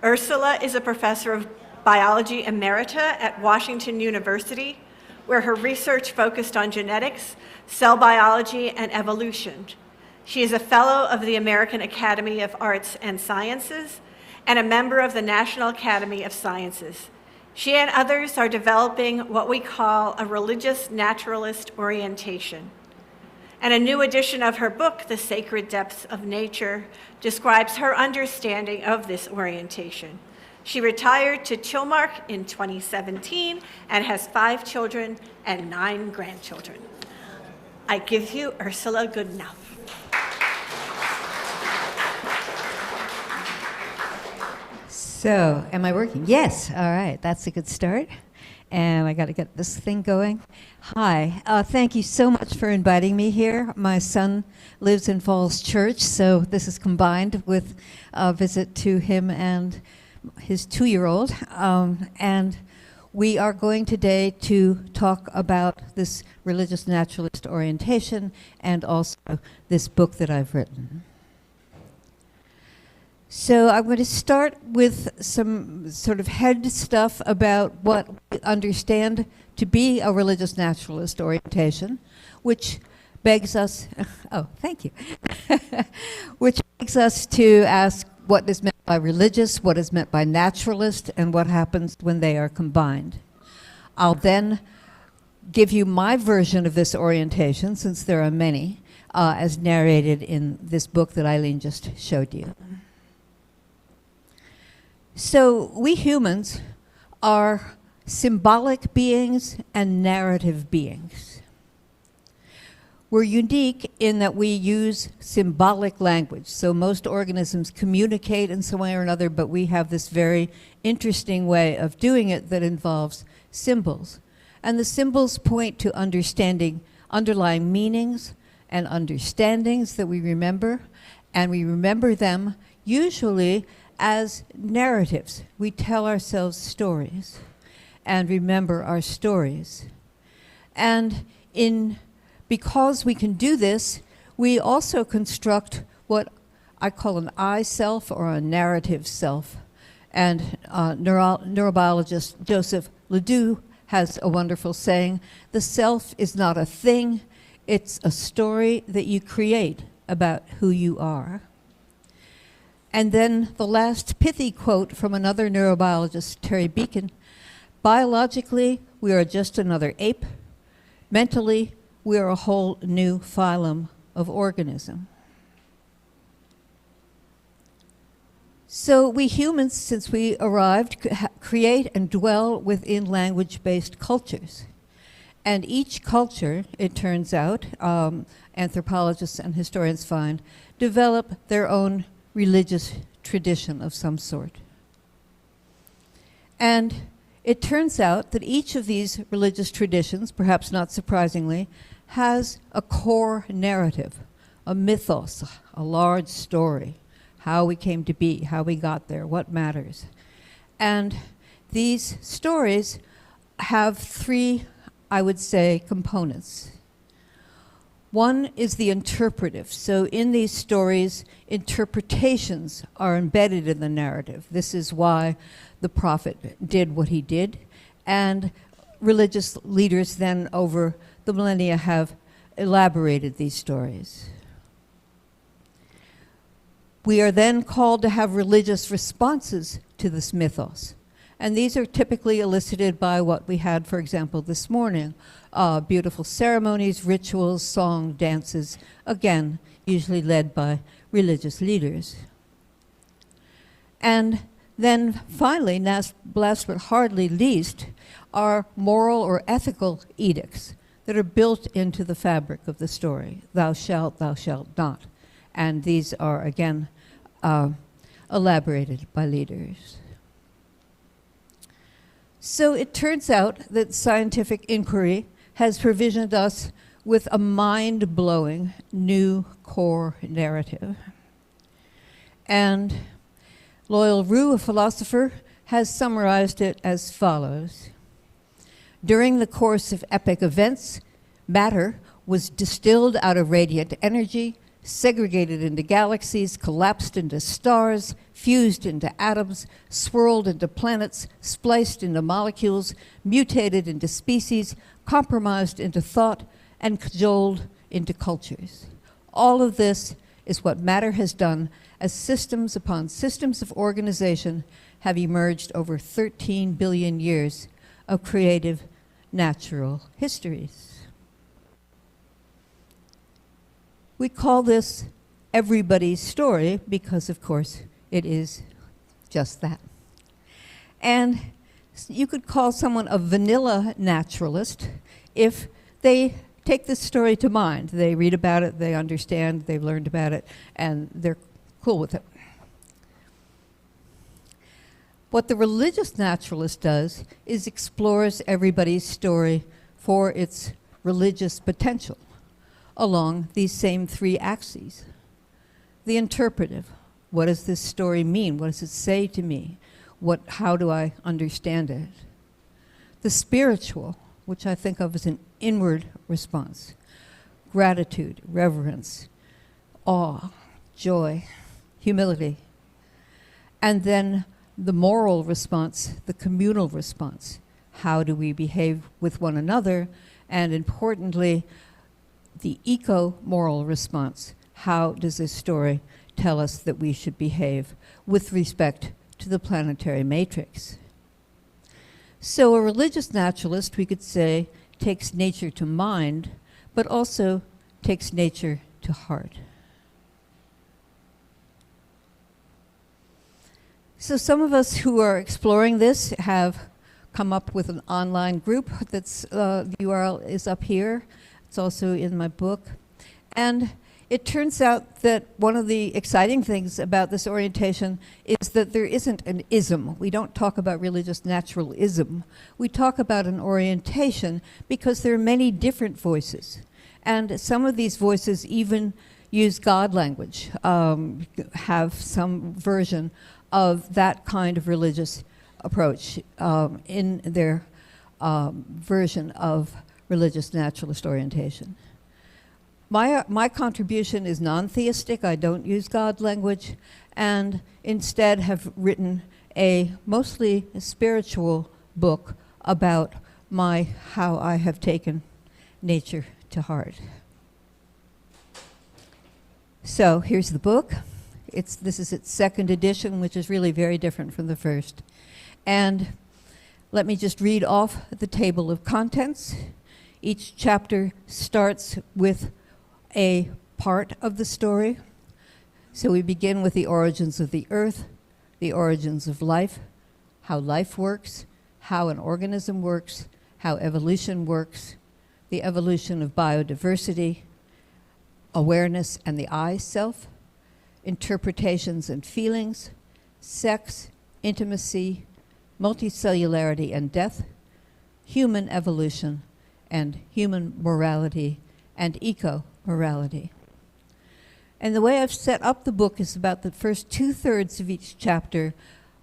Ursula is a professor of biology emerita at Washington University, where her research focused on genetics, cell biology, and evolution. She is a fellow of the American Academy of Arts and Sciences and a member of the National Academy of Sciences. She and others are developing what we call a religious naturalist orientation. And a new edition of her book, The Sacred Depths of Nature, describes her understanding of this orientation. She retired to Chilmark in 2017 and has 5 children and 9 grandchildren. I give you Ursula Goodenough. So, am I working? Yes, all right, that's a good start. And I got to get this thing going. Hi, thank you so much for inviting me here. My son lives in Falls Church, so this is combined with a visit to him and his 2-year-old. And we are going today to talk about this religious naturalist orientation and also this book that I've written. So I'm going to start with some sort of head stuff about what we understand to be a religious naturalist orientation, which begs us, oh, thank you, which begs us to ask what is meant by religious, what is meant by naturalist, and what happens when they are combined. I'll then give you my version of this orientation, since there are many, as narrated in this book that Eileen just showed you. So we humans are symbolic beings and narrative beings. We're unique in that we use symbolic language. So most organisms communicate in some way or another, but we have this very interesting way of doing it that involves symbols. And the symbols point to underlying meanings and understandings that we remember, and we remember them usually as narratives. We tell ourselves stories and remember our stories. And because we can do this, we also construct what I call an I self or a narrative self. And neurobiologist Joseph Ledoux has a wonderful saying, the self is not a thing, it's a story that you create about who you are. And then the last pithy quote from another neurobiologist, Terry Beacon, biologically, we are just another ape. Mentally, we are a whole new phylum of organism. So we humans, since we arrived, create and dwell within language-based cultures. And each culture, it turns out, anthropologists and historians find, develop their own religious tradition of some sort. And it turns out that each of these religious traditions, perhaps not surprisingly, has a core narrative, a mythos, a large story, how we came to be, how we got there, what matters. And these stories have 3, I would say, components. One is the interpretive. So in these stories, interpretations are embedded in the narrative. This is why the prophet did what he did. And religious leaders then over the millennia have elaborated these stories. We are then called to have religious responses to this mythos. And these are typically elicited by what we had, for example, this morning. Beautiful ceremonies, rituals, song, dances, again, usually led by religious leaders. And then finally, last but hardly least, are moral or ethical edicts that are built into the fabric of the story. Thou shalt not. And these are, again, elaborated by leaders. So it turns out that scientific inquiry has provisioned us with a mind-blowing new core narrative. And Loyal Rue, a philosopher, has summarized it as follows. During the course of epic events, matter was distilled out of radiant energy, segregated into galaxies, collapsed into stars, fused into atoms, swirled into planets, spliced into molecules, mutated into species, compromised into thought, and cajoled into cultures. All of this is what matter has done as systems upon systems of organization have emerged over 13 billion years of creative natural histories. We call this everybody's story because, of course, it is just that. And you could call someone a vanilla naturalist if they take this story to mind. They read about it, they understand, they've learned about it, and they're cool with it. What the religious naturalist does is explores everybody's story for its religious potential along these same three axes. The interpretive, what does this story mean? What does it say to me? How do I understand it? The spiritual, which I think of as an inward response. Gratitude, reverence, awe, joy, humility. And then the moral response, the communal response. How do we behave with one another? And importantly, the eco-moral response. How does this story tell us that we should behave with respect to the planetary matrix? So a religious naturalist, we could say, takes nature to mind, but also takes nature to heart. So some of us who are exploring this have come up with an online group that's, the URL is up here. It's also in my book. And it turns out that one of the exciting things about this orientation is that there isn't an ism. We don't talk about religious naturalism. We talk about an orientation because there are many different voices. And some of these voices even use God language, have some version of that kind of religious approach in their version of religious naturalist orientation. My contribution is non-theistic. I don't use God language, and instead have written a mostly spiritual book about how I have taken nature to heart. So here's the book. This is its second edition, which is really very different from the first. And let me just read off the table of contents. Each chapter starts with a part of the story. So we begin with the origins of the earth, the origins of life, how life works, how an organism works, how evolution works, the evolution of biodiversity, awareness and the I self, interpretations and feelings, sex, intimacy, multicellularity and death, human evolution, and human morality and eco-morality. And the way I've set up the book is about the first 2/3 of each chapter.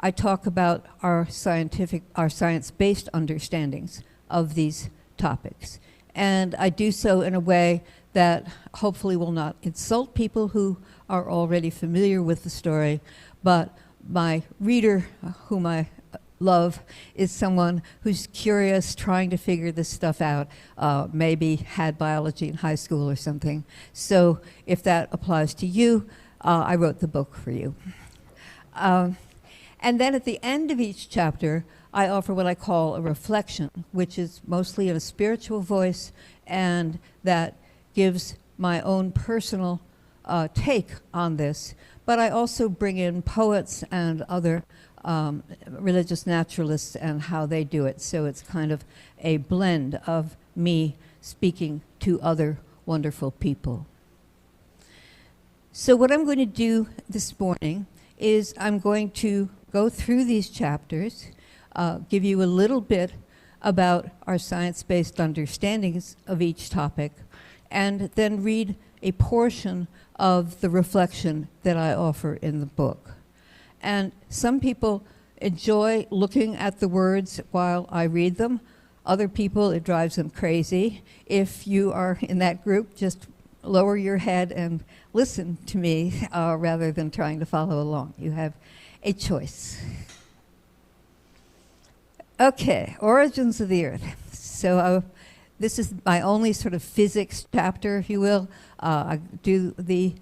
I talk about our science-based understandings of these topics. And I do so in a way that hopefully will not insult people who are already familiar with the story, but my reader, whom I love, is someone who's curious, trying to figure this stuff out, maybe had biology in high school or something. So if that applies to you, I wrote the book for you. And then at the end of each chapter, I offer what I call a reflection, which is mostly in a spiritual voice, and that gives my own personal take on this. But I also bring in poets and other religious naturalists and how they do it. So it's kind of a blend of me speaking to other wonderful people. So what I'm going to do this morning is I'm going to go through these chapters, give you a little bit about our science-based understandings of each topic, and then read a portion of the reflection that I offer in the book. And some people enjoy looking at the words while I read them. Other people, it drives them crazy. If you are in that group, just lower your head and listen to me rather than trying to follow along. You have a choice. Okay, origins of the Earth. So this is my only sort of physics chapter, if you will. I do the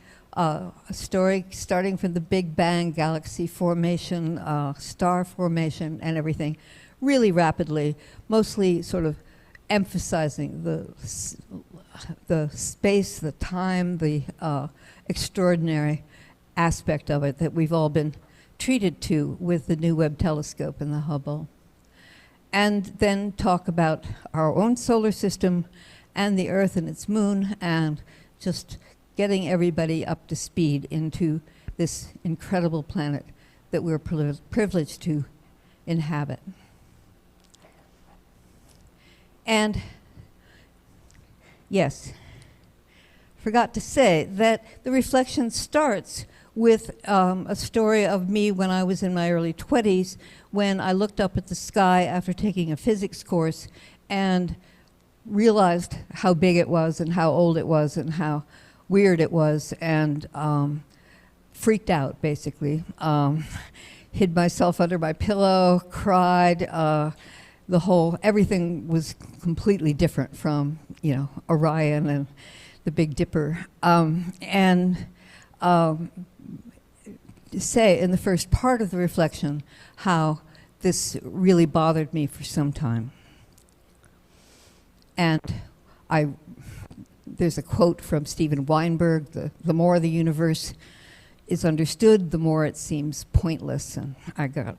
story starting from the Big Bang, galaxy formation, star formation, and everything really rapidly, mostly sort of emphasizing the space, the time, the extraordinary aspect of it that we've all been treated to with the new Webb telescope and the Hubble. And then talk about our own solar system and the Earth and its moon, and just getting everybody up to speed into this incredible planet that we're privileged to inhabit. And yes, forgot to say that the reflection starts with a story of me when I was in my early 20s, when I looked up at the sky after taking a physics course and realized how big it was and how old it was and how weird it was, and freaked out, basically. Hid myself under my pillow, cried. Everything was completely different from, Orion and the Big Dipper. Say in the first part of the reflection how this really bothered me for some time. And there's a quote from Steven Weinberg, the more the universe is understood, the more it seems pointless. And I got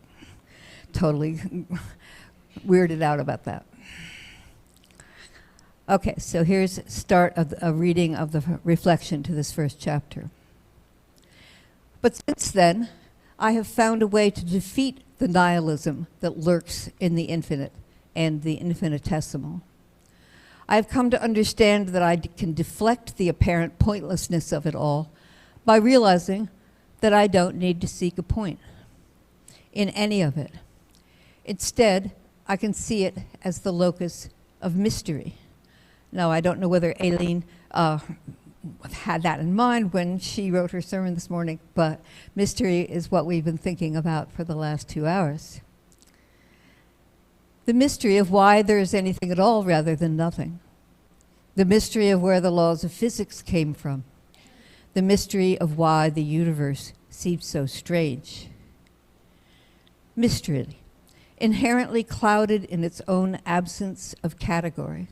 totally weirded out about that. Okay, so here's start of a reading of the reflection to this first chapter. But since then, I have found a way to defeat the nihilism that lurks in the infinite and the infinitesimal. I have come to understand that I can deflect the apparent pointlessness of it all by realizing that I don't need to seek a point in any of it. Instead, I can see it as the locus of mystery. Now, I don't know whether Aileen had that in mind when she wrote her sermon this morning, but mystery is what we've been thinking about for the last 2 hours. The mystery of why there is anything at all rather than nothing. The mystery of where the laws of physics came from. The mystery of why the universe seems so strange. Mystery, inherently clouded in its own absence of category,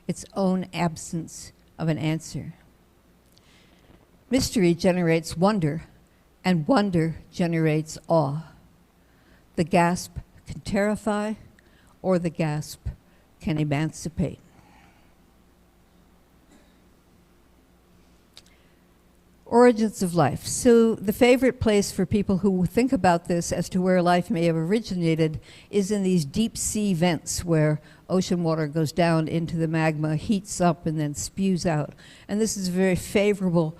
its own absence of an answer. Mystery generates wonder, and wonder generates awe. The gasp can terrify, or the gasp can emancipate. Origins of life. So the favorite place for people who think about this as to where life may have originated is in these deep sea vents where ocean water goes down into the magma, heats up, and then spews out. And this is a very favorable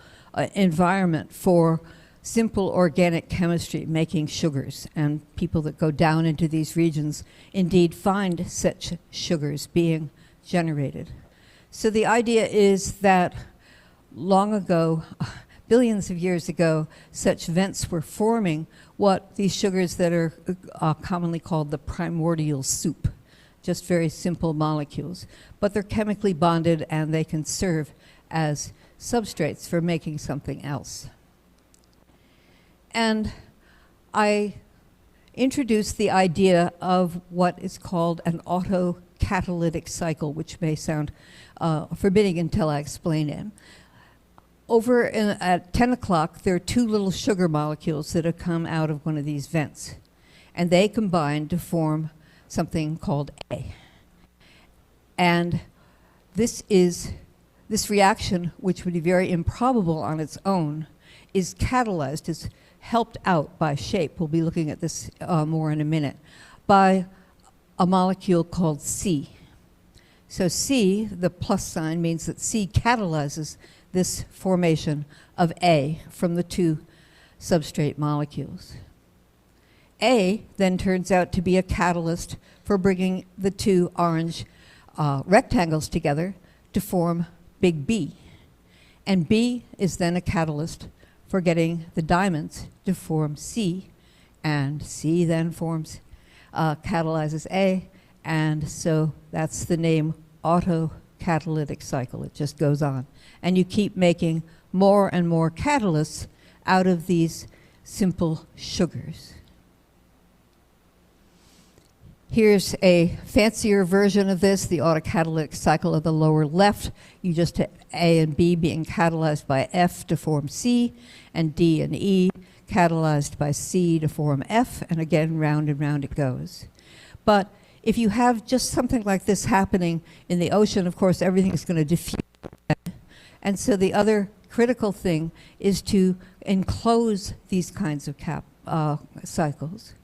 environment for simple organic chemistry, making sugars. And people that go down into these regions indeed find such sugars being generated. So the idea is that long ago, billions of years ago, such vents were forming what these sugars that are commonly called the primordial soup, just very simple molecules. But they're chemically bonded and they can serve as substrates for making something else. And I introduced the idea of what is called an autocatalytic cycle, which may sound forbidding until I explain it. Over at 10 o'clock, there are two little sugar molecules that have come out of one of these vents, and they combine to form something called A. And this reaction, which would be very improbable on its own, is catalyzed, is helped out by shape. We'll be looking at this more in a minute, by a molecule called C. So C, the plus sign, means that C catalyzes this formation of A from the two substrate molecules. A then turns out to be a catalyst for bringing the two orange rectangles together to form big B. And B is then a catalyst for getting the diamonds to form C, and C then forms, catalyzes A, and so that's the name autocatalytic cycle. It just goes on. And you keep making more and more catalysts out of these simple sugars. Here's a fancier version of this, the autocatalytic cycle of the lower left. You just have A and B being catalyzed by F to form C, and D and E catalyzed by C to form F, and again, round and round it goes. But if you have just something like this happening in the ocean, of course, everything is going to diffuse. And so the other critical thing is to enclose these kinds of cycles.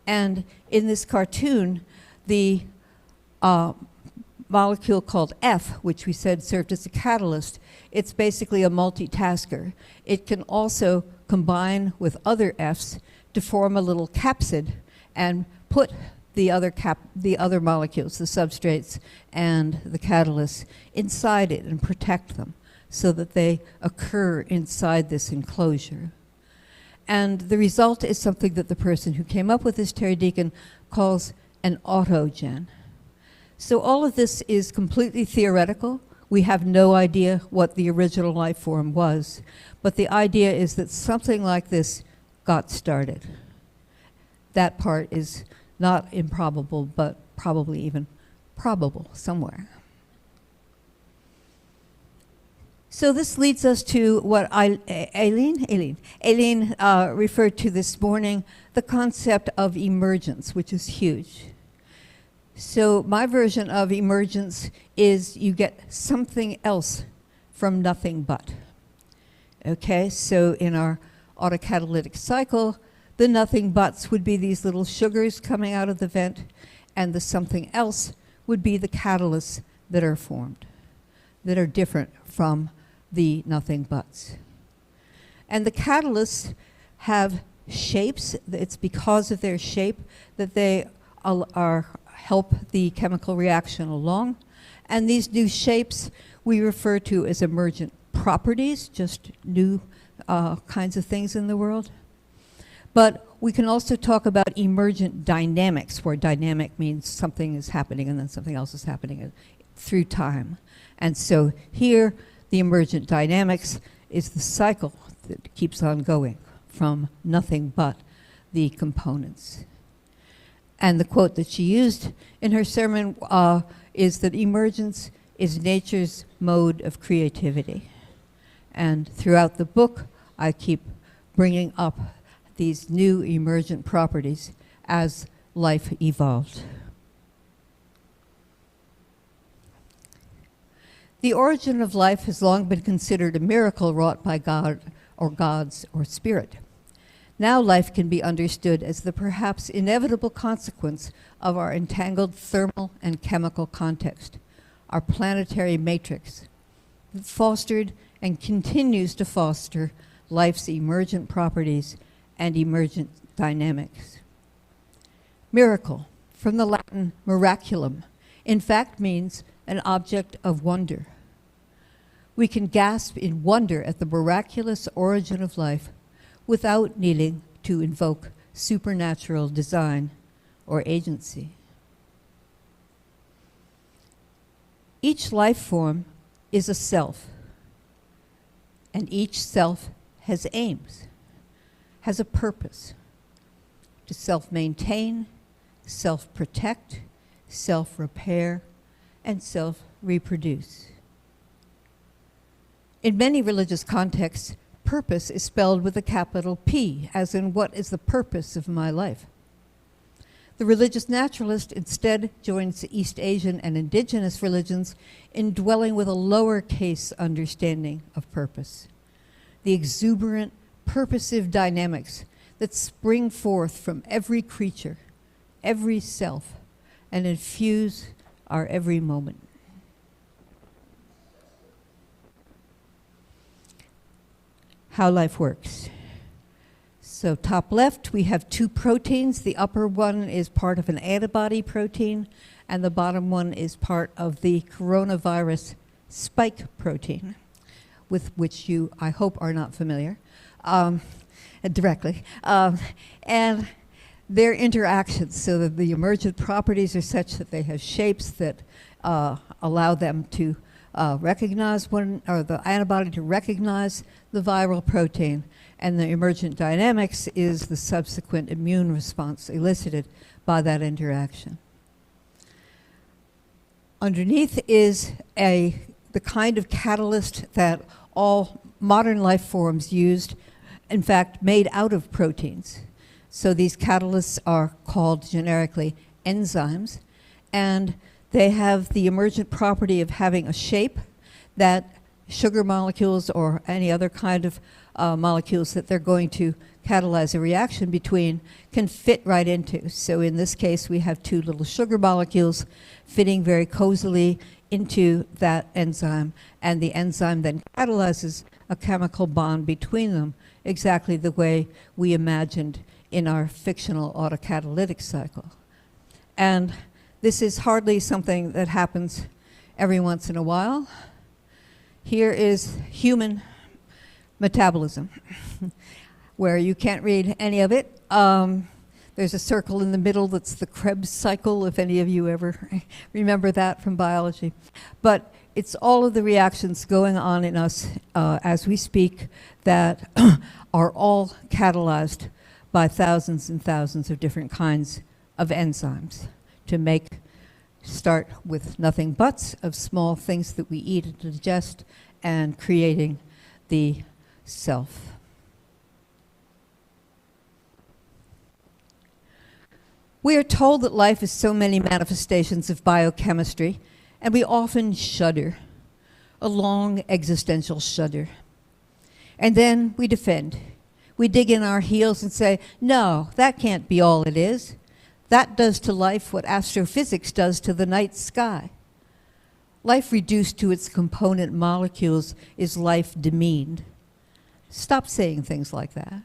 And in this cartoon, the molecule called F, which we said served as a catalyst, it's basically a multitasker. It can also combine with other Fs to form a little capsid and put the other molecules, the substrates and the catalysts, inside it and protect them so that they occur inside this enclosure. And the result is something that the person who came up with this, Terry Deacon, calls an autogen. So all of this is completely theoretical. We have no idea what the original life form was, but the idea is that something like this got started. That part is not improbable, but probably even probable somewhere. So this leads us to what Aileen referred to this morning, the concept of emergence, which is huge. So my version of emergence is you get something else from nothing but. Okay, so in our autocatalytic cycle, the nothing buts would be these little sugars coming out of the vent, and the something else would be the catalysts that are formed, that are different from the nothing buts. And the catalysts have shapes. It's because of their shape that they help the chemical reaction along. And these new shapes we refer to as emergent properties, just new kinds of things in the world. But we can also talk about emergent dynamics, where dynamic means something is happening and then something else is happening through time. And so here, the emergent dynamics is the cycle that keeps on going from nothing but the components. And the quote that she used in her sermon is that emergence is nature's mode of creativity. And throughout the book, I keep bringing up these new emergent properties as life evolved. The origin of life has long been considered a miracle wrought by God or gods or spirit. Now life can be understood as the perhaps inevitable consequence of our entangled thermal and chemical context, our planetary matrix that fostered and continues to foster life's emergent properties and emergent dynamics. Miracle, from the Latin miraculum, in fact means an object of wonder. We can gasp in wonder at the miraculous origin of life without needing to invoke supernatural design or agency. Each life form is a self, and each self has aims, has a purpose to self-maintain, self-protect, self-repair, and self-reproduce. In many religious contexts, purpose is spelled with a capital P, as in what is the purpose of my life. The religious naturalist instead joins East Asian and indigenous religions in dwelling with a lowercase understanding of purpose, the exuberant, purposive dynamics that spring forth from every creature, every self, and infuse our every moment. How life works. So top left, we have two proteins. The upper one is part of an antibody protein, and the bottom one is part of the coronavirus spike protein. with which you, I hope, are not familiar directly, and their interactions, so that the emergent properties are such that they have shapes that allow them to recognize one, or the antibody to recognize the viral protein, and the emergent dynamics is the subsequent immune response elicited by that interaction. Underneath is the kind of catalyst that all modern life forms used, in fact, made out of proteins. So these catalysts are called generically enzymes, and they have the emergent property of having a shape that sugar molecules or any other kind of molecules that they're going to catalyze a reaction between can fit right into. So in this case, we have two little sugar molecules fitting very cozily into that enzyme, and the enzyme then catalyzes a chemical bond between them, exactly the way we imagined in our fictional autocatalytic cycle. And this is hardly something that happens every once in a while. Here is human metabolism, where you can't read any of it. There's a circle in the middle that's the Krebs cycle, if any of you ever remember that from biology. But it's all of the reactions going on in us as we speak that are all catalyzed by thousands and thousands of different kinds of enzymes to start with nothing buts of small things that we eat and digest, and creating the self. We are told that life is so many manifestations of biochemistry, and we often shudder, a long existential shudder. And then we defend. We dig in our heels and say, no, that can't be all it is. That does to life what astrophysics does to the night sky. Life reduced to its component molecules is life demeaned. Stop saying things like that.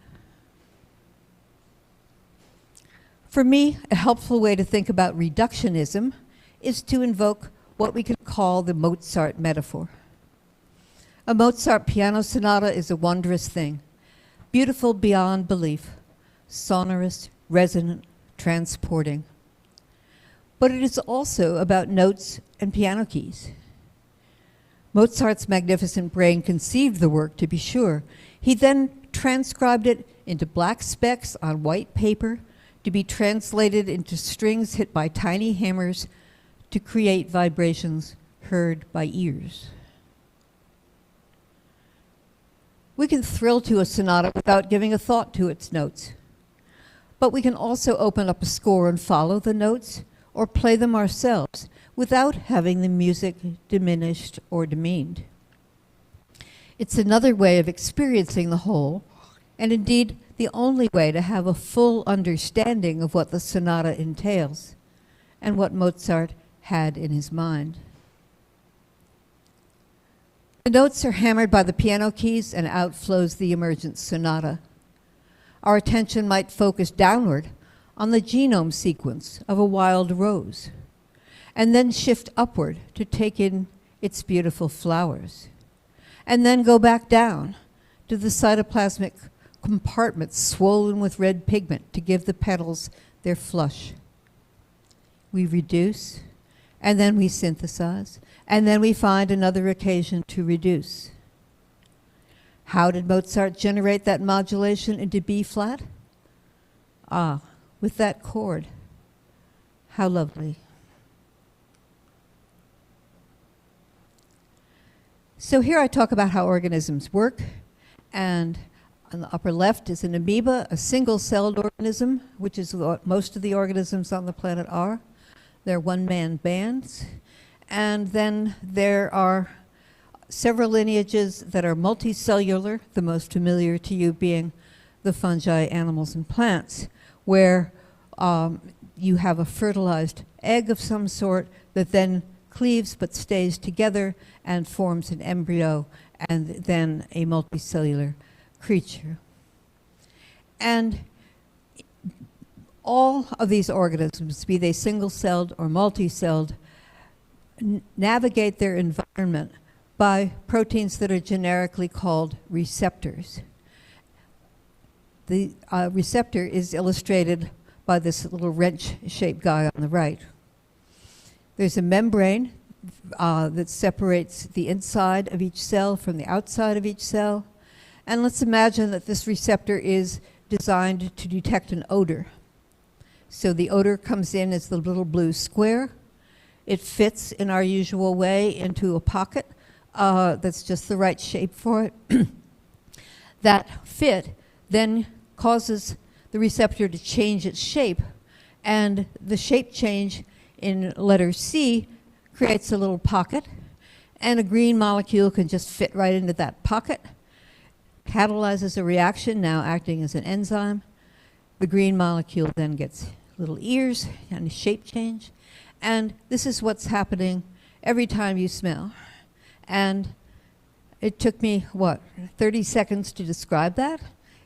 For me, a helpful way to think about reductionism is to invoke what we could call the Mozart metaphor. A Mozart piano sonata is a wondrous thing, beautiful beyond belief, sonorous, resonant, transporting. But it is also about notes and piano keys. Mozart's magnificent brain conceived the work, to be sure. He then transcribed it into black specks on white paper to be translated into strings hit by tiny hammers to create vibrations heard by ears. We can thrill to a sonata without giving a thought to its notes. But we can also open up a score and follow the notes, or play them ourselves without having the music diminished or demeaned. It's another way of experiencing the whole, and indeed the only way to have a full understanding of what the sonata entails and what Mozart had in his mind. The notes are hammered by the piano keys, and out flows the emergent sonata. Our attention might focus downward on the genome sequence of a wild rose, and then shift upward to take in its beautiful flowers, and then go back down to the cytoplasmic compartments swollen with red pigment to give the petals their flush. We reduce, and then we synthesize, and then we find another occasion to reduce. How did Mozart generate that modulation into B flat? With that chord. How lovely. So here I talk about how organisms work, and on the upper left is an amoeba, a single-celled organism, which is what most of the organisms on the planet are. They're one-man bands. And then there are several lineages that are multicellular, the most familiar to you being the fungi, animals, and plants, where you have a fertilized egg of some sort that then cleaves but stays together and forms an embryo and then a multicellular creature. And all of these organisms, be they single-celled or multi-celled, navigate their environment by proteins that are generically called receptors. The receptor is illustrated by this little wrench-shaped guy on the right. There's a membrane that separates the inside of each cell from the outside of each cell. And let's imagine that this receptor is designed to detect an odor. So the odor comes in as the little blue square. It fits in our usual way into a pocket that's just the right shape for it. That fit then causes the receptor to change its shape, and the shape change in letter C creates a little pocket, and a green molecule can just fit right into that pocket, catalyzes a reaction, now acting as an enzyme. The green molecule then gets little ears and a shape change, and this is what's happening every time you smell. And it took me, 30 seconds to describe that?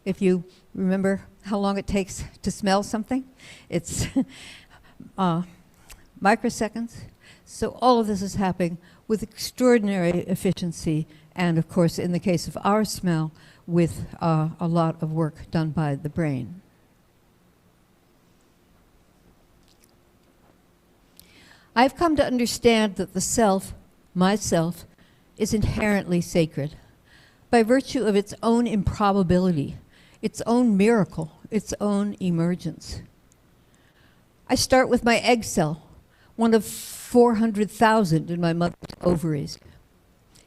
If you remember how long it takes to smell something, it's microseconds. So all of this is happening with extraordinary efficiency, and of course, in the case of our smell, with a lot of work done by the brain. I've come to understand that the self, myself, is inherently sacred by virtue of its own improbability, its own miracle, its own emergence. I start with my egg cell, one of 400,000 in my mother's ovaries,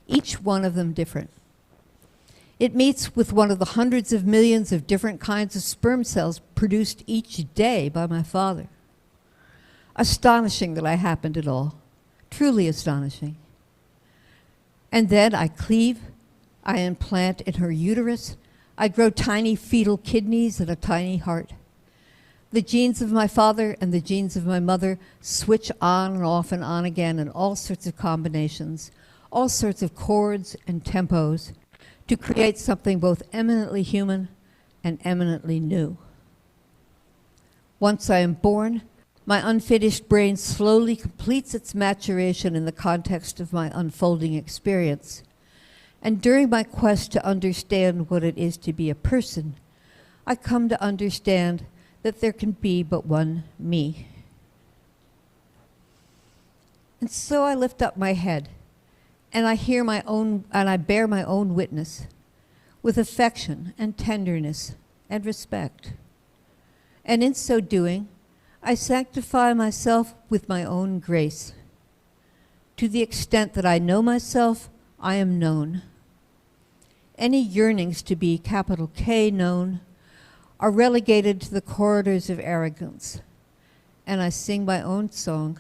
each one of them different. It meets with one of the hundreds of millions of different kinds of sperm cells produced each day by my father. Astonishing that I happened at all, truly astonishing. And then I cleave, I implant in her uterus, I grow tiny fetal kidneys and a tiny heart. The genes of my father and the genes of my mother switch on and off and on again in all sorts of combinations, all sorts of chords and tempos to create something both eminently human and eminently new. Once I am born, my unfinished brain slowly completes its maturation in the context of my unfolding experience. And during my quest to understand what it is to be a person, I come to understand that there can be but one me. And so I lift up my head, and I hear my own, and I bear my own witness with affection and tenderness and respect. And in so doing, I sanctify myself with my own grace. To the extent that I know myself, I am known. Any yearnings to be capital K known are relegated to the corridors of arrogance, and I sing my own song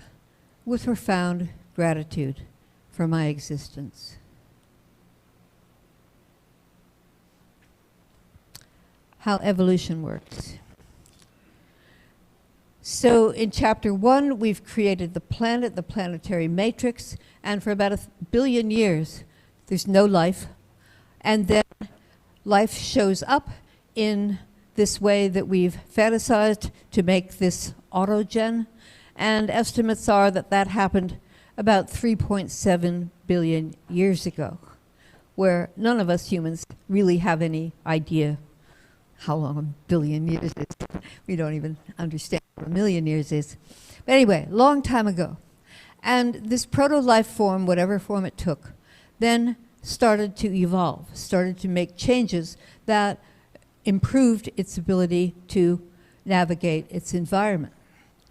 with profound gratitude for my existence. How evolution works. So in chapter 1, we've created the planet, the planetary matrix, and for about 1 billion years, there's no life. And then life shows up in this way that we've fantasized to make this autogen. And estimates are that that happened about 3.7 billion years ago, where none of us humans really have any idea how long 1 billion years is. We don't even understand what 1 million years is. But anyway, long time ago. And this proto-life form, whatever form it took, then started to evolve, started to make changes that improved its ability to navigate its environment,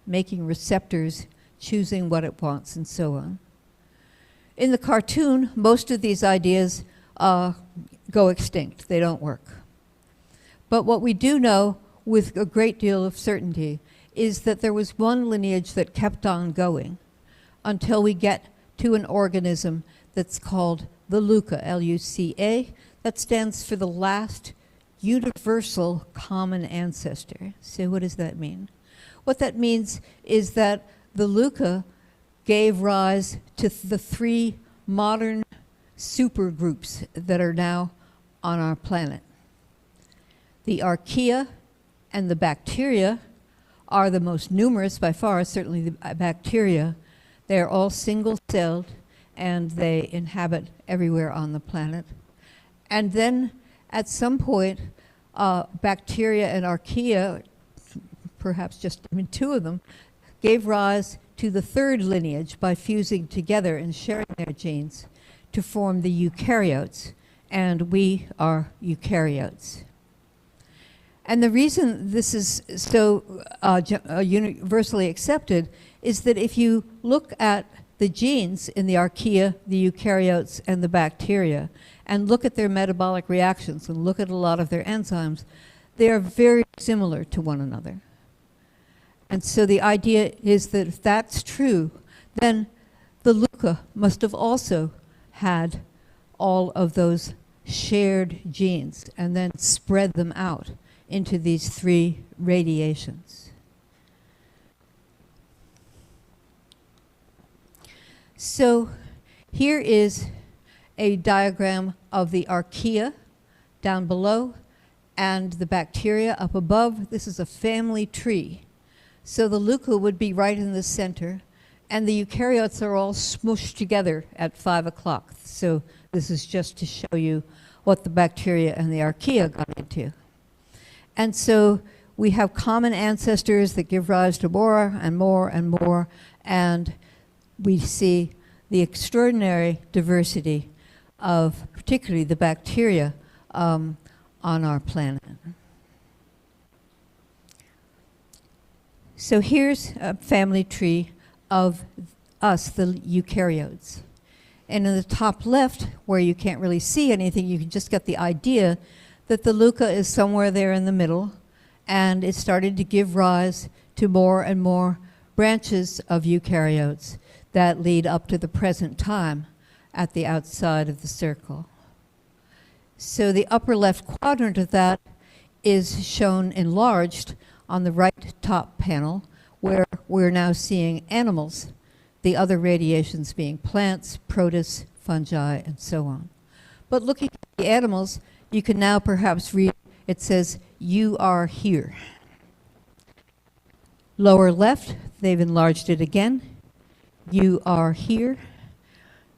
making receptors, choosing what it wants, and so on. In the cartoon, most of these ideas go extinct. They don't work. But what we do know with a great deal of certainty is that there was one lineage that kept on going until we get to an organism that's called the LUCA, L-U-C-A. That stands for the last universal common ancestor. So what does that mean? What that means is that the LUCA gave rise to the 3 modern supergroups that are now on our planet. The archaea and the bacteria are the most numerous by far, certainly the bacteria. They are all single-celled, and they inhabit everywhere on the planet. And then at some point, bacteria and archaea, perhaps just two of them, gave rise to the third lineage by fusing together and sharing their genes to form the eukaryotes, and we are eukaryotes. And the reason this is so universally accepted is that if you look at the genes in the archaea, the eukaryotes, and the bacteria, and look at their metabolic reactions and look at a lot of their enzymes, they are very similar to one another. And so the idea is that if that's true, then the Luca must have also had all of those shared genes and then spread them out into these three radiations. So here is a diagram of the archaea down below and the bacteria up above. This is a family tree. So the Luca would be right in the center, and the eukaryotes are all smooshed together at 5 o'clock. So this is just to show you what the bacteria and the archaea got into. And so we have common ancestors that give rise to more and more and more, and we see the extraordinary diversity of particularly the bacteria on our planet. So here's a family tree of us, the eukaryotes. And in the top left, where you can't really see anything, you can just get the idea that the Luca is somewhere there in the middle, and it started to give rise to more and more branches of eukaryotes that lead up to the present time at the outside of the circle. So the upper left quadrant of that is shown enlarged on the right top panel, where we're now seeing animals, the other radiations being plants, protists, fungi, and so on. But looking at the animals, you can now perhaps read, it says, "You are here." Lower left, they've enlarged it again. "You are here."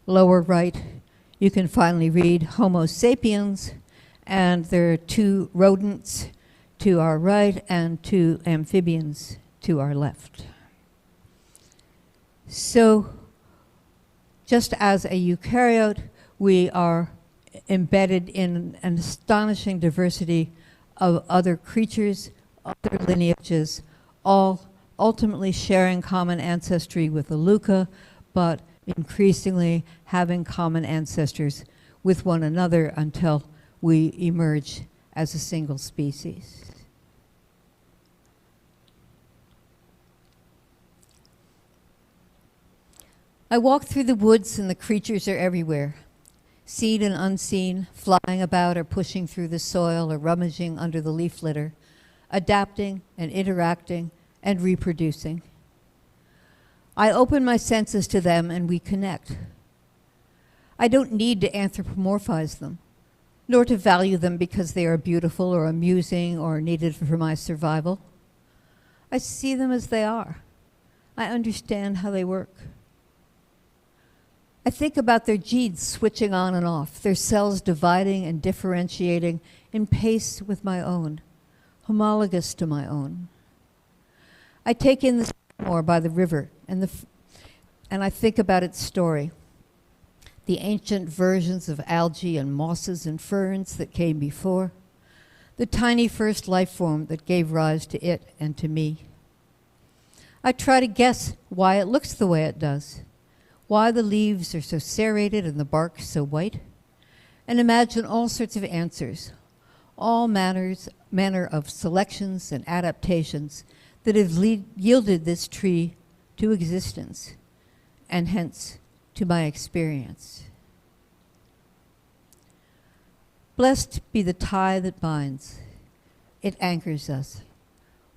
Lower right, you can finally read Homo sapiens, and there are 2 rodents to our right and 2 amphibians to our left. So just as a eukaryote, we are embedded in an astonishing diversity of other creatures, other lineages, all ultimately sharing common ancestry with the Luca, but increasingly having common ancestors with one another until we emerge as a single species. I walk through the woods and the creatures are everywhere, seen and unseen, flying about or pushing through the soil or rummaging under the leaf litter, adapting and interacting and reproducing. I open my senses to them and we connect. I don't need to anthropomorphize them, nor to value them because they are beautiful or amusing or needed for my survival. I see them as they are. I understand how they work. I think about their genes switching on and off, their cells dividing and differentiating in pace with my own, homologous to my own. I take in the Sycamore by the river and I think about its story, the ancient versions of algae and mosses and ferns that came before, the tiny first life form that gave rise to it and to me. I try to guess why it looks the way it does, why the leaves are so serrated and the bark so white, and imagine all sorts of answers, all manner of selections and adaptations that have yielded this tree to existence, and hence to my experience. Blessed be the tie that binds. It anchors us.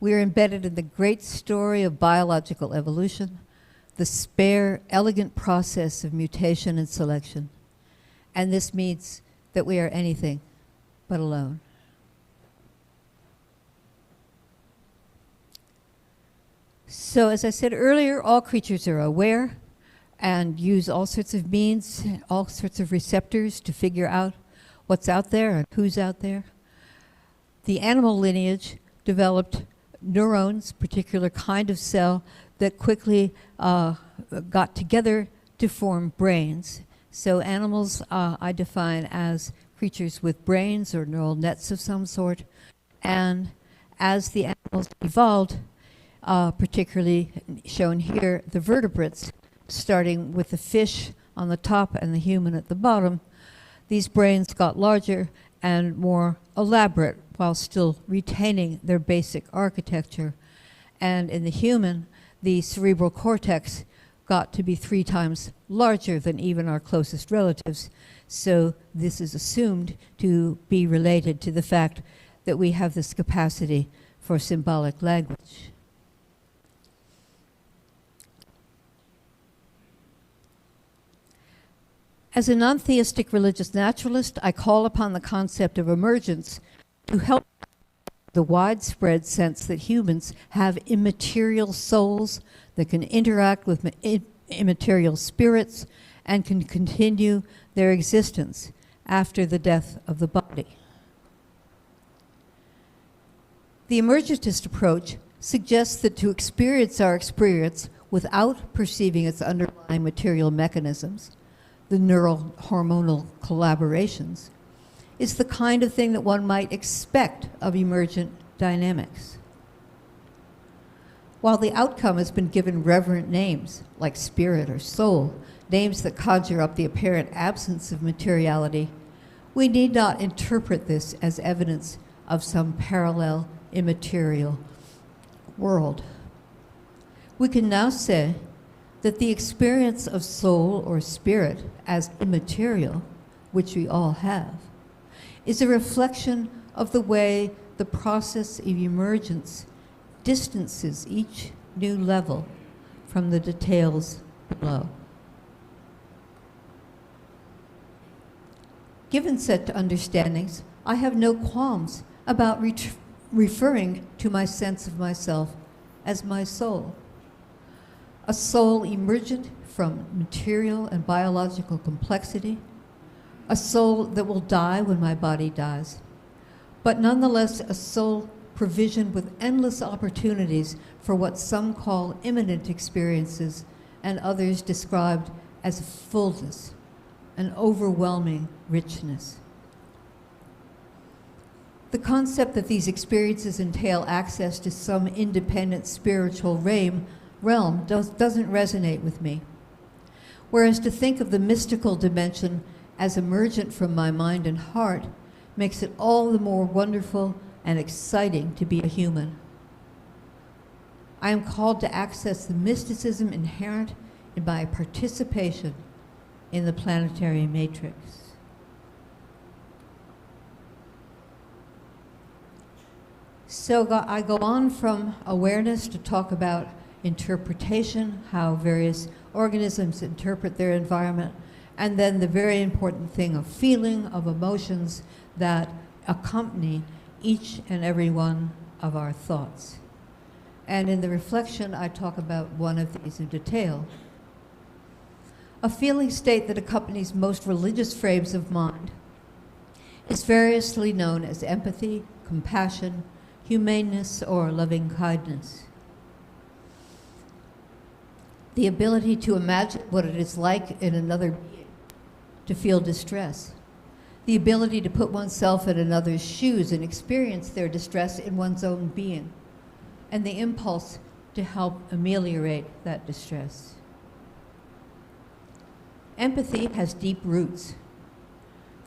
We are embedded in the great story of biological evolution, the spare, elegant process of mutation and selection. And this means that we are anything but alone. So as I said earlier, all creatures are aware and use all sorts of means, all sorts of receptors to figure out what's out there and who's out there. The animal lineage developed neurons, particular kind of cell, that quickly got together to form brains. So animals I define as creatures with brains or neural nets of some sort. And as the animals evolved, particularly shown here, the vertebrates, starting with the fish on the top and the human at the bottom, these brains got larger and more elaborate while still retaining their basic architecture. And in the human, the cerebral cortex got to be 3 times larger than even our closest relatives. So this is assumed to be related to the fact that we have this capacity for symbolic language. As a non-theistic religious naturalist, I call upon the concept of emergence to help the widespread sense that humans have immaterial souls that can interact with immaterial spirits and can continue their existence after the death of the body. The emergentist approach suggests that to experience our experience without perceiving its underlying material mechanisms, the neural hormonal collaborations, is the kind of thing that one might expect of emergent dynamics. While the outcome has been given reverent names, like spirit or soul, names that conjure up the apparent absence of materiality, we need not interpret this as evidence of some parallel immaterial world. We can now say that the experience of soul or spirit as immaterial, which we all have, is a reflection of the way the process of emergence distances each new level from the details below. Given such understandings, I have no qualms about referring to my sense of myself as my soul. A soul emergent from material and biological complexity, a soul that will die when my body dies, but nonetheless a soul provisioned with endless opportunities for what some call imminent experiences and others described as fullness, an overwhelming richness. The concept that these experiences entail access to some independent spiritual realm doesn't resonate with me. Whereas to think of the mystical dimension as emergent from my mind and heart makes it all the more wonderful and exciting to be a human. I am called to access the mysticism inherent in my participation in the planetary matrix. So I go on from awareness to talk about interpretation, how various organisms interpret their environment, and then the very important thing of feeling, of emotions that accompany each and every one of our thoughts. And in the reflection, I talk about one of these in detail. A feeling state that accompanies most religious frames of mind is variously known as empathy, compassion, humaneness, or loving kindness. The ability to imagine what it is like in another being, to feel distress. The ability to put oneself in another's shoes and experience their distress in one's own being, and the impulse to help ameliorate that distress. Empathy has deep roots.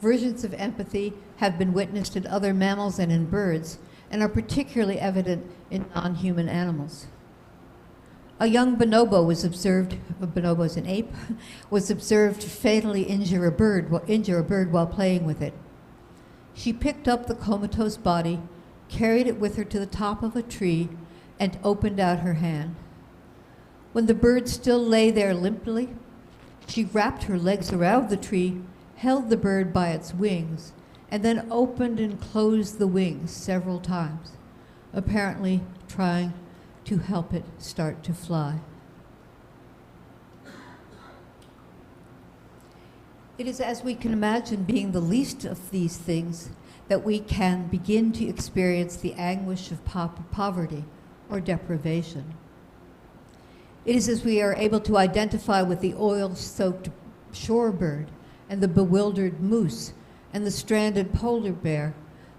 Versions of empathy have been witnessed in other mammals and in birds, and are particularly evident in non-human animals. A young bonobo was observed, a bonobo is an ape, was observed to fatally injure a bird while playing with it. She picked up the comatose body, carried it with her to the top of a tree, and opened out her hand. When the bird still lay there limply, she wrapped her legs around the tree, held the bird by its wings, and then opened and closed the wings several times, apparently trying to help it start to fly. It is as we can imagine being the least of these things that we can begin to experience the anguish of poverty or deprivation. It is as we are able to identify with the oil-soaked shorebird and the bewildered moose and the stranded polar bear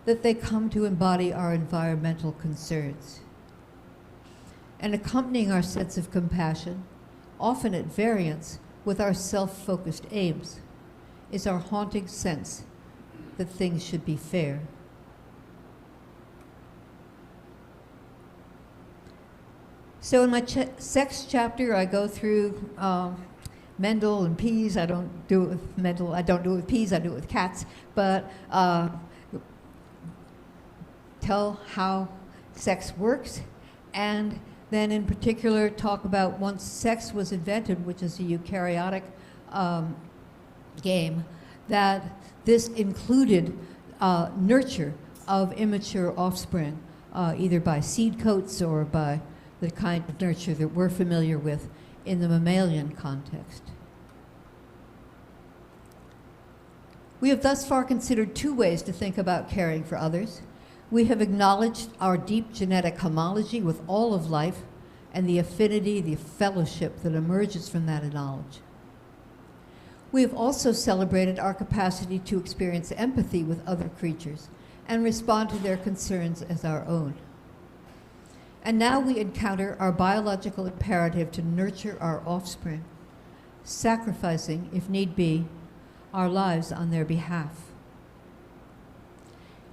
that they come to embody our environmental concerns. And accompanying our sense of compassion, often at variance with our self-focused aims, is our haunting sense that things should be fair. So in my sex chapter, I go through Mendel and peas. I don't do it with Mendel. I don't do it with peas. I do it with cats. But tell how sex works, and then in particular talk about once sex was invented, which is a eukaryotic game, that this included nurture of immature offspring, either by seed coats or by the kind of nurture that we're familiar with in the mammalian context. We have thus far considered two ways to think about caring for others. We have acknowledged our deep genetic homology with all of life and the affinity, the fellowship that emerges from that knowledge. We have also celebrated our capacity to experience empathy with other creatures and respond to their concerns as our own. And now we encounter our biological imperative to nurture our offspring, sacrificing, if need be, our lives on their behalf.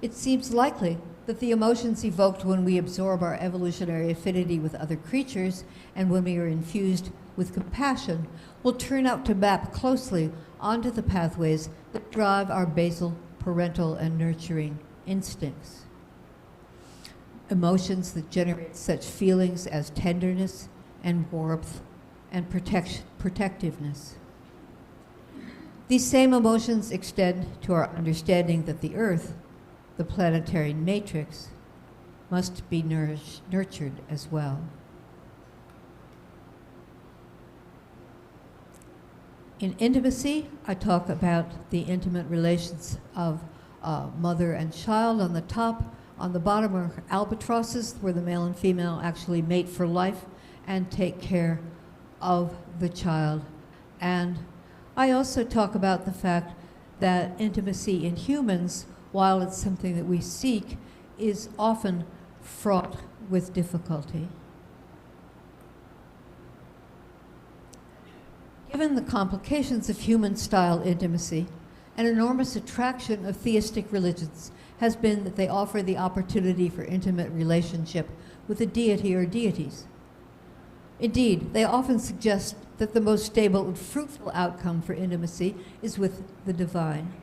It seems likely that the emotions evoked when we absorb our evolutionary affinity with other creatures and when we are infused with compassion will turn out to map closely onto the pathways that drive our basal, parental, and nurturing instincts. Emotions that generate such feelings as tenderness and warmth and protectiveness. These same emotions extend to our understanding that the Earth, the planetary matrix, must be nurtured as well. In intimacy, I talk about the intimate relations of mother and child on the top. On the bottom are albatrosses, where the male and female actually mate for life and take care of the child. And I also talk about the fact that intimacy in humans, while it's something that we seek, is often fraught with difficulty. Given the complications of human-style intimacy, an enormous attraction of theistic religions has been that they offer the opportunity for intimate relationship with a deity or deities. Indeed, they often suggest that the most stable and fruitful outcome for intimacy is with the divine.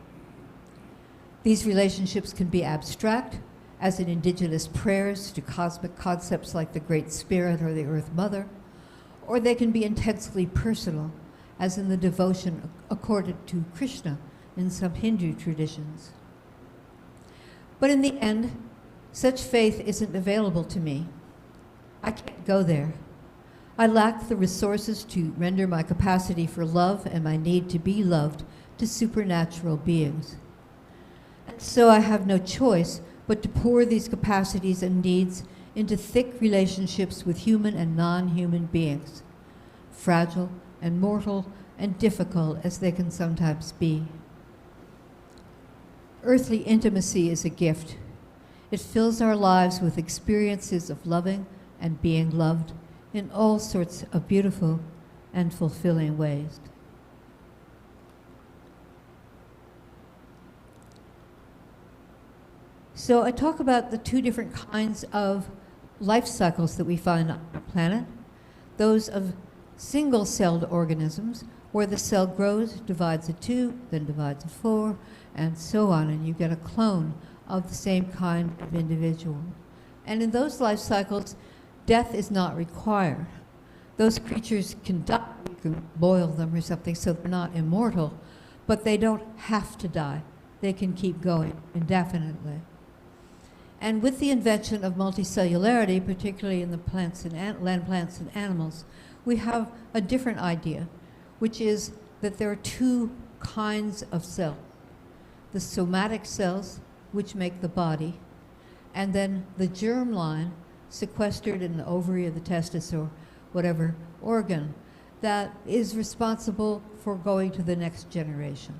These relationships can be abstract, as in indigenous prayers to cosmic concepts like the Great Spirit or the Earth Mother, or they can be intensely personal, as in the devotion accorded to Krishna in some Hindu traditions. But in the end, such faith isn't available to me. I can't go there. I lack the resources to render my capacity for love and my need to be loved to supernatural beings. And so I have no choice but to pour these capacities and needs into thick relationships with human and non-human beings, fragile and mortal and difficult as they can sometimes be. Earthly intimacy is a gift. It fills our lives with experiences of loving and being loved in all sorts of beautiful and fulfilling ways. So I talk about the two different kinds of life cycles that we find on our planet. Those of single-celled organisms, where the cell grows, divides at 2, then divides at 4, and so on, and you get a clone of the same kind of individual. And in those life cycles, death is not required. Those creatures can die, you can boil them or something, so they're not immortal, but they don't have to die. They can keep going indefinitely. And with the invention of multicellularity, particularly in the plants and land plants and animals, we have a different idea, which is that there are two kinds of cells. The somatic cells, which make the body, and then the germline sequestered in the ovary of the testis or whatever organ that is responsible for going to the next generation.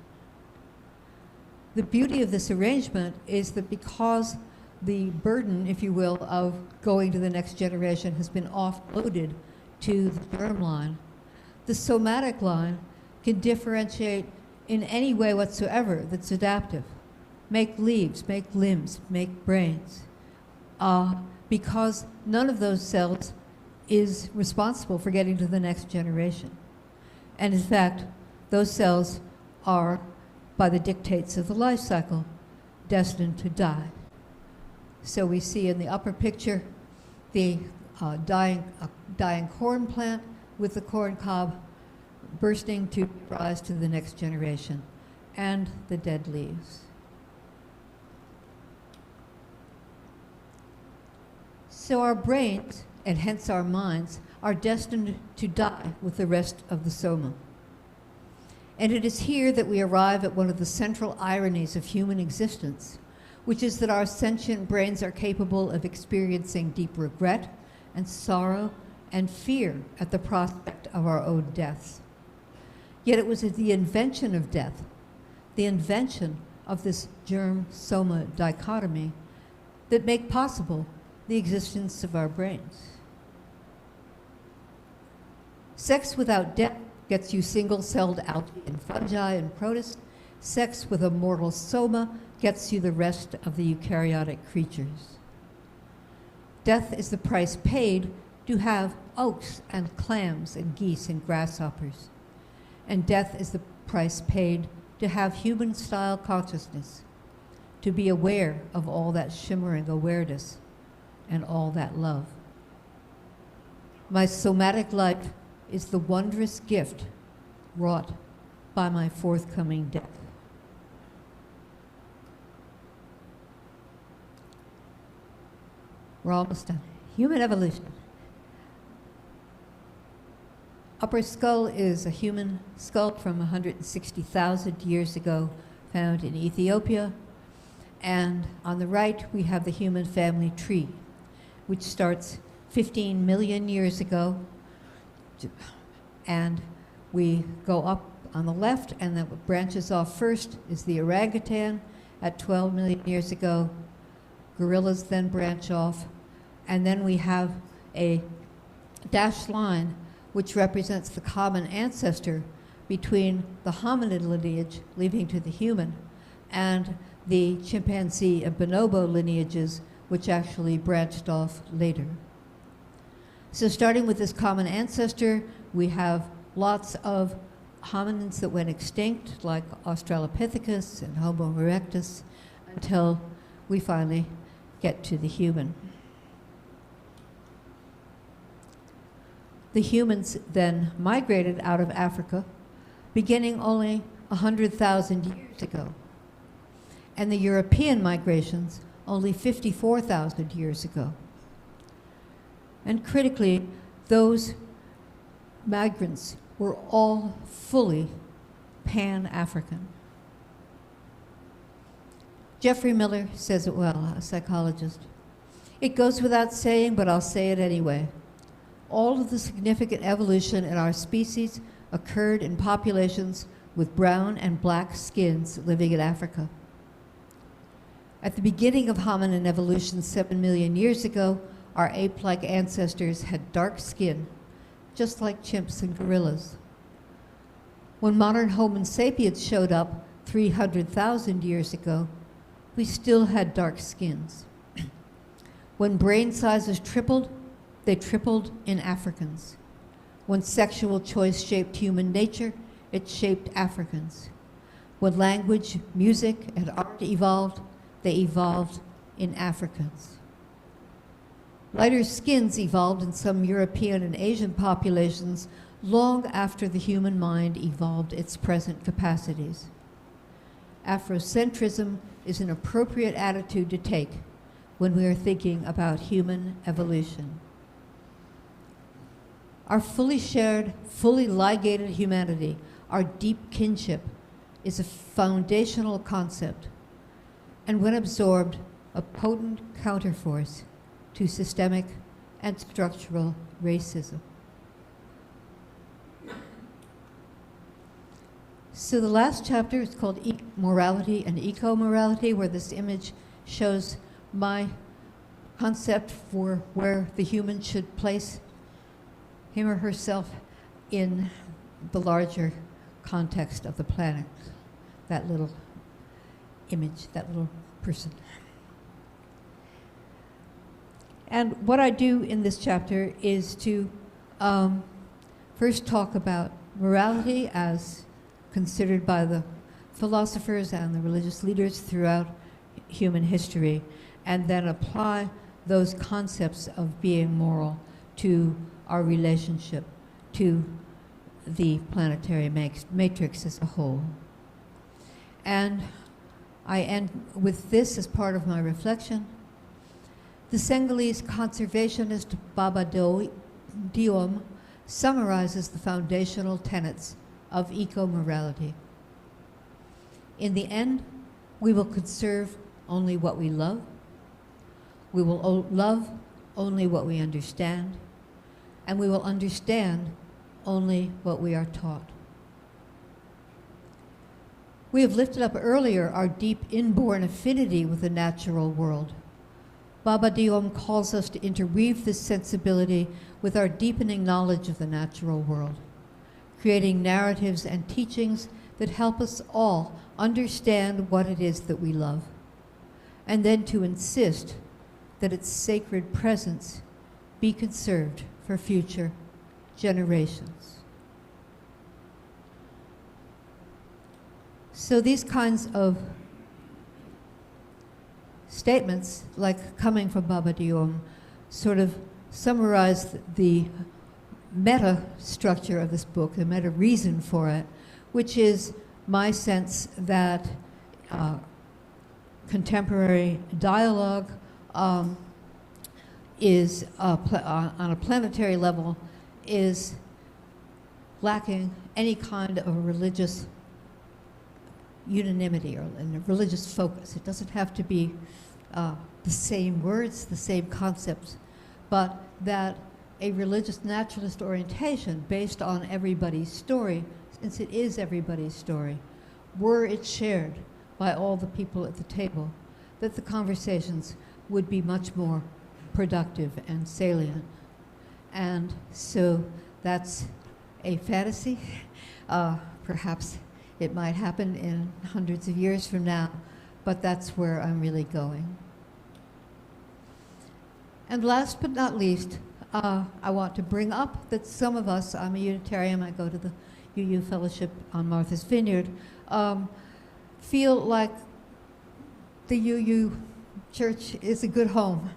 The beauty of this arrangement is that because the burden, if you will, of going to the next generation has been offloaded to the germline, the somatic line can differentiate in any way whatsoever that's adaptive. Make leaves, make limbs, make brains. Because none of those cells is responsible for getting to the next generation. And in fact, those cells are, by the dictates of the life cycle, destined to die. So we see in the upper picture the dying corn plant with the corn cob bursting to rise to the next generation, and the dead leaves. So our brains, and hence our minds, are destined to die with the rest of the soma. And it is here that we arrive at one of the central ironies of human existence, which is that our sentient brains are capable of experiencing deep regret and sorrow and fear at the prospect of our own deaths. Yet it was the invention of death, the invention of this germ-soma dichotomy, that make possible the existence of our brains. Sex without death gets you single-celled algae and fungi and protists. Sex with a mortal soma gets you the rest of the eukaryotic creatures. Death is the price paid to have oaks and clams and geese and grasshoppers. And death is the price paid to have human-style consciousness, to be aware of all that shimmering awareness and all that love. My somatic life is the wondrous gift wrought by my forthcoming death. We're almost done. Human evolution. Upper skull is a human skull from 160,000 years ago, found in Ethiopia. And on the right, we have the human family tree, which starts 15 million years ago. And we go up on the left, and then what branches off first is the orangutan at 12 million years ago. Gorillas then branch off. And then we have a dashed line which represents the common ancestor between the hominid lineage leading to the human and the chimpanzee and bonobo lineages, which actually branched off later. So starting with this common ancestor, we have lots of hominins that went extinct, like Australopithecus and Homo erectus, until we finally get to the human. The humans then migrated out of Africa, beginning only 100,000 years ago, and the European migrations only 54,000 years ago. And critically, those migrants were all fully Pan-African. Jeffrey Miller says it well, a psychologist. It goes without saying, but I'll say it anyway. All of the significant evolution in our species occurred in populations with brown and black skins living in Africa. At the beginning of hominin evolution 7 million years ago, our ape-like ancestors had dark skin, just like chimps and gorillas. When modern Homo sapiens showed up 300,000 years ago, we still had dark skins. When brain sizes tripled, they tripled in Africans. When sexual choice shaped human nature, it shaped Africans. When language, music, and art evolved, they evolved in Africans. Lighter skins evolved in some European and Asian populations long after the human mind evolved its present capacities. Afrocentrism is an appropriate attitude to take when we are thinking about human evolution. Our fully shared, fully ligated humanity, our deep kinship, is a foundational concept, and when absorbed, a potent counterforce to systemic and structural racism. So the last chapter is called Morality and Eco-Morality, where this image shows my concept for where the human should place him or herself in the larger context of the planet. That little image, that little person. And what I do in this chapter is to first talk about morality as considered by the philosophers and the religious leaders throughout human history, and then apply those concepts of being moral to our relationship to the planetary matrix as a whole. And I end with this as part of my reflection. The Senegalese conservationist Baba Diom summarizes the foundational tenets of eco-morality. In the end, we will conserve only what we love. We will love only what we understand, and we will understand only what we are taught. We have lifted up earlier our deep inborn affinity with the natural world. Baba Diom calls us to interweave this sensibility with our deepening knowledge of the natural world, creating narratives and teachings that help us all understand what it is that we love, and then to insist that its sacred presence be conserved for future generations. So these kinds of statements, like coming from Baba Diom, sort of summarize the meta structure of this book, the meta reason for it, which is my sense that contemporary dialogue is on a planetary level is lacking any kind of religious unanimity or a religious focus. It doesn't have to be the same words, the same concepts, but that a religious naturalist orientation based on everybody's story, since it is everybody's story, were it shared by all the people at the table, that the conversations would be much more productive and salient. And so that's a fantasy. Perhaps it might happen in hundreds of years from now, but that's where I'm really going. And last but not least, I want to bring up that some of us, I'm a Unitarian, I go to the UU Fellowship on Martha's Vineyard, feel like the UU Church is a good home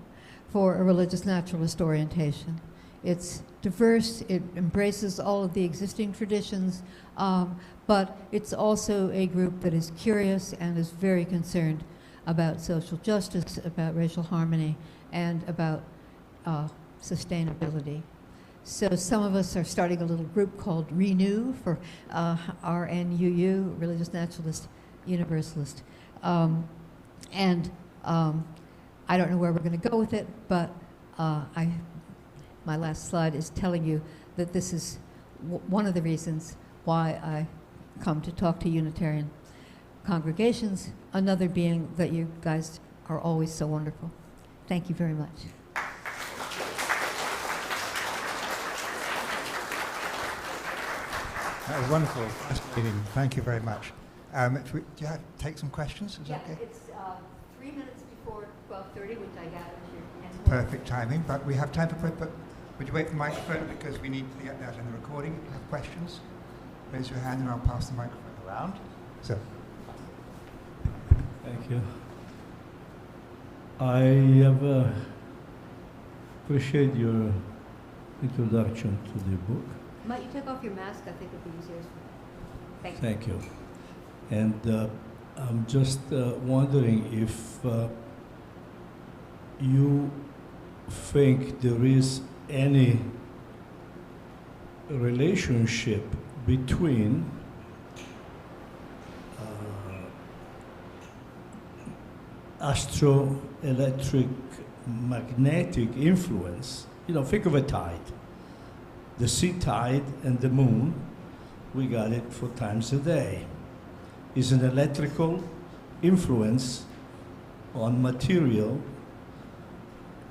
for a religious naturalist orientation. It's diverse, it embraces all of the existing traditions, but it's also a group that is curious and is very concerned about social justice, about racial harmony, and about sustainability. So some of us are starting a little group called Renew for RNUU, Religious Naturalist Universalist. I don't know where we're going to go with it, but my last slide is telling you that this is one of the reasons why I come to talk to Unitarian congregations, another being that you guys are always so wonderful. Thank you very much. That was wonderful, fascinating. Thank you very much. Do you take some questions? Is that okay? It's 3 minutes before 12:30, which I gather is your Perfect timing, but we have time for but would you wait for the microphone because we need to get that in the recording. If you have questions, raise your hand and I'll pass the microphone around. So. Thank you. I have appreciate your introduction to the book. Might you take off your mask? I think it would be easier. Thank you. Thank you. And I'm just wondering if you think there is any relationship between astroelectric magnetic influence, think of a tide. The sea tide and the moon, we got it 4 times a day, is an electrical influence on material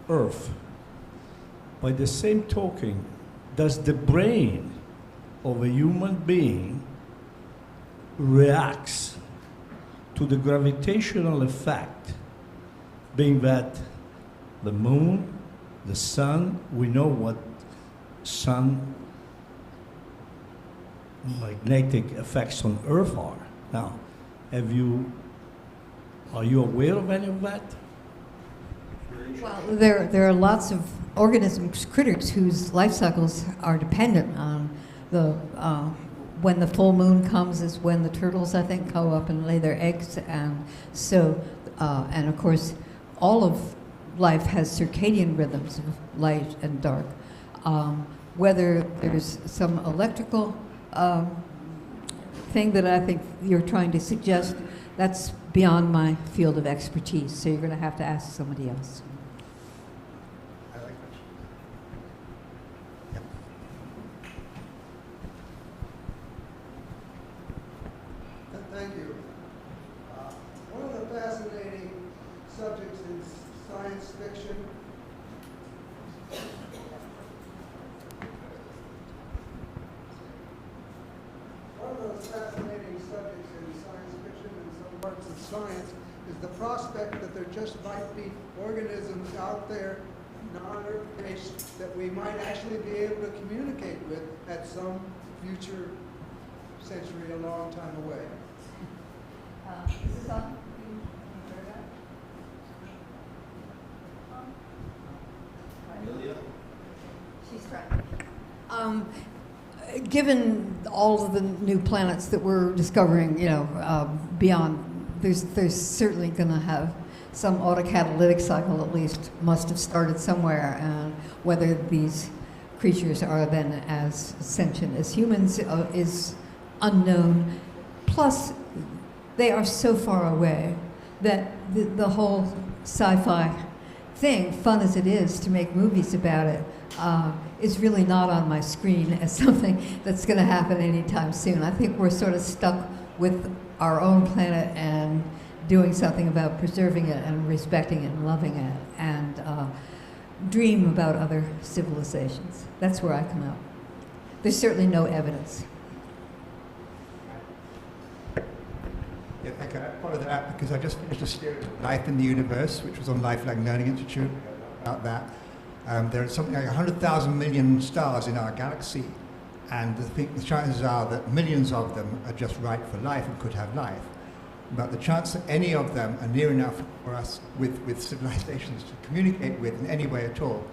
Earth. By the same token, does the brain of a human being reacts to the gravitational effect, being that the moon, the sun, we know what sun magnetic effects on Earth are. Now, are you aware of any of that? Well, there are lots of organisms, critters, whose life cycles are dependent on the when the full moon comes is when the turtles, I think, go up and lay their eggs, and so and of course, all of life has circadian rhythms of light and dark. Whether there's some electrical thing that I think you're trying to suggest, that's beyond my field of expertise, so you're going to have to ask somebody else. I like that. Yep. Thank you. One of the fascinating subjects in science fiction and some parts of science is the prospect that there just might be organisms out there, non-Earth-based, that we might actually be able to communicate with at some future century a long time away. Is this on? She's trying. Given all of the new planets that we're discovering, beyond, there's certainly going to have some autocatalytic cycle, at least, must have started somewhere, and whether these creatures are then as sentient as humans is unknown. Plus, they are so far away that the whole sci-fi thing, fun as it is to make movies about it, is really not on my screen as something that's going to happen anytime soon. I think we're sort of stuck with our own planet and doing something about preserving it and respecting it and loving it, and dream about other civilizations. That's where I come out. There's certainly no evidence. Yeah, thank you. I followed that up because I just finished a series of Life in the Universe, which was on Lifelong Learning Institute, about that. There are something like 100,000 million stars in our galaxy, and the chances are that millions of them are just right for life and could have life. But the chance that any of them are near enough for us with civilizations to communicate with in any way at all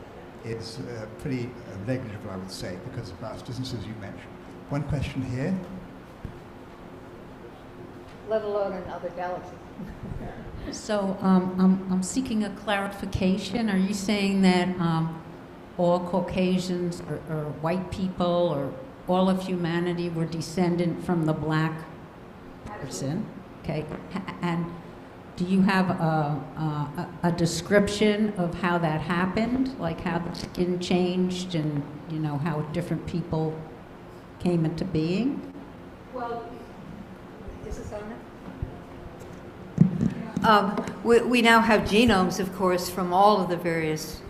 is pretty negligible, I would say, because of vast distances you mentioned. One question here. Let alone in other galaxies. So I'm seeking a clarification. Are you saying that all Caucasians or white people or all of humanity were descendant from the black person? Okay. And do you have a description of how that happened? Like how the skin changed and, how different people came into being? Well, is this on it? We now have genomes, of course, from all of the various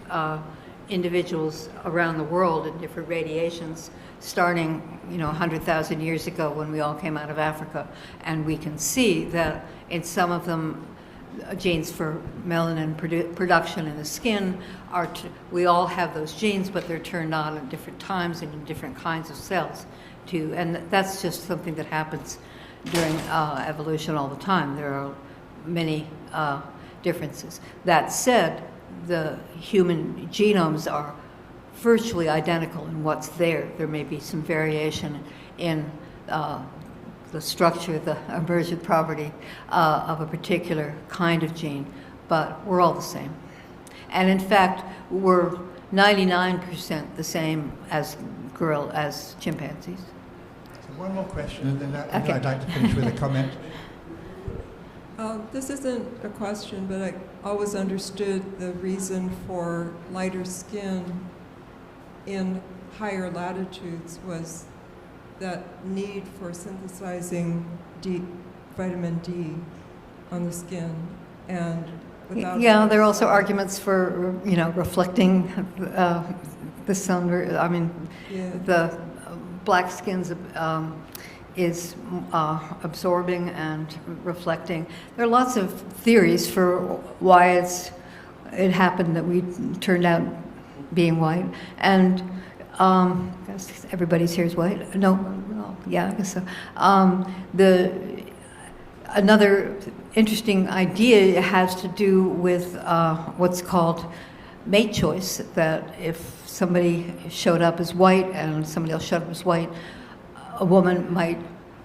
individuals around the world in different radiations, starting 100,000 years ago when we all came out of Africa, and we can see that in some of them, genes for melanin production in the skin we all have those genes, but they're turned on at different times and in different kinds of cells too, and that's just something that happens during evolution all the time. There are many differences. That said, the human genomes are virtually identical in what's there. There may be some variation in the structure, the emergent property of a particular kind of gene, but we're all the same. And in fact, we're 99% the same as chimpanzees. So one more question, and then Okay. I'd like to finish with a comment. This isn't a question, but I always understood the reason for lighter skin in higher latitudes was that need for synthesizing vitamin D on the skin, and without Yeah, there are also arguments for, reflecting the sun. I mean, Yeah. the black skins is absorbing and reflecting. There are lots of theories for why it happened that we turned out being white, and I guess everybody's here is white. No, yeah, I guess so. Another interesting idea has to do with what's called mate choice, that if somebody showed up as white and somebody else showed up as white, a woman might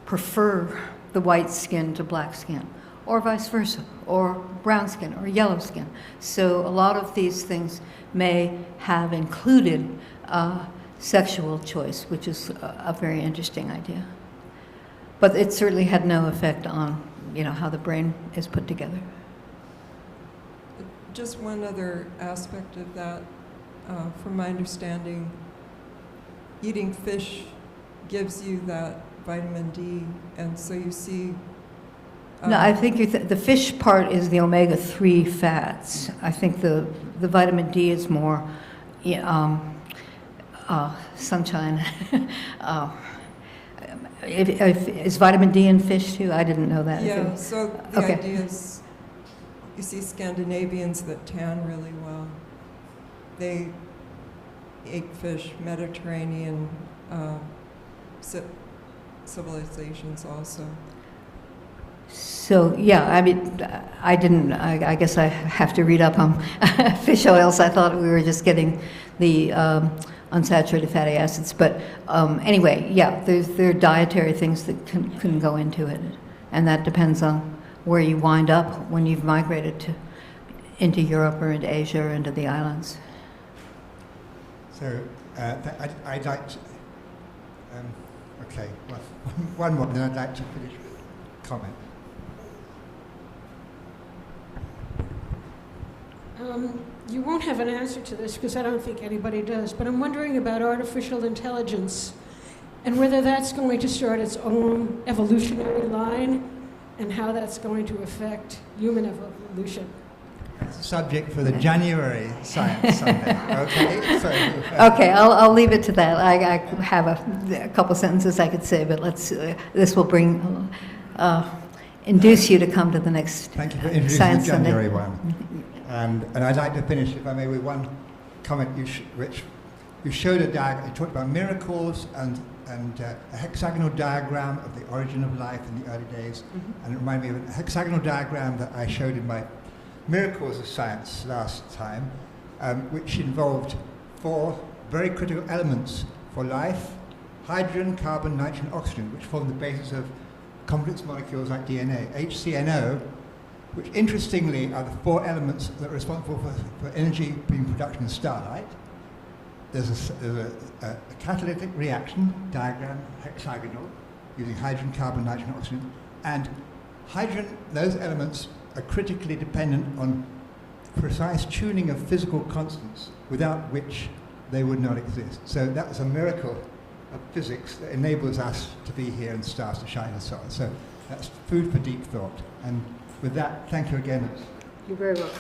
prefer the white skin to black skin, or vice versa, or brown skin, or yellow skin. So a lot of these things may have included sexual choice, which is a very interesting idea. But it certainly had no effect on, how the brain is put together. Just one other aspect of that, from my understanding, eating fish gives you that vitamin D, and so you see. No, I think the fish part is the omega-3 fats. I think the vitamin D is more sunshine. Is vitamin D in fish too? I didn't know that. Yeah, so the Okay. idea is, you see Scandinavians that tan really well. They ate fish, Mediterranean civilizations also. So, yeah, I mean, I guess I have to read up on fish oils. I thought we were just getting the unsaturated fatty acids. But anyway, yeah, there are dietary things that can go into it. And that depends on where you wind up when you've migrated into Europe or into Asia or into the islands. So I'd like to, okay, well, one more, then I'd like to finish with a comment. You won't have an answer to this because I don't think anybody does, but I'm wondering about artificial intelligence and whether that's going to start its own evolutionary line and how that's going to affect human evolution. It's a subject for the January Science Sunday. Okay, so Okay, I'll leave it to that. I have a couple sentences I could say, but this will induce you to come to the next thank you for introducing Science the Sunday. January one. And I'd like to finish, if I may, with one comment which you showed a diagram. You talked about miracles and a hexagonal diagram of the origin of life in the early days. Mm-hmm. And it reminded me of a hexagonal diagram that I showed in my Miracles of Science last time, which involved 4 very critical elements for life: hydrogen, carbon, nitrogen, oxygen, which form the basis of complex molecules like DNA. HCNO, which interestingly are the 4 elements that are responsible for energy being production in starlight. There's a catalytic reaction diagram, hexagonal, using hydrogen, carbon, nitrogen, oxygen. And hydrogen, those elements are critically dependent on precise tuning of physical constants, without which they would not exist. So that was a miracle of physics that enables us to be here and stars to shine and so on. So that's food for deep thought. And with that, thank you again. You're very welcome.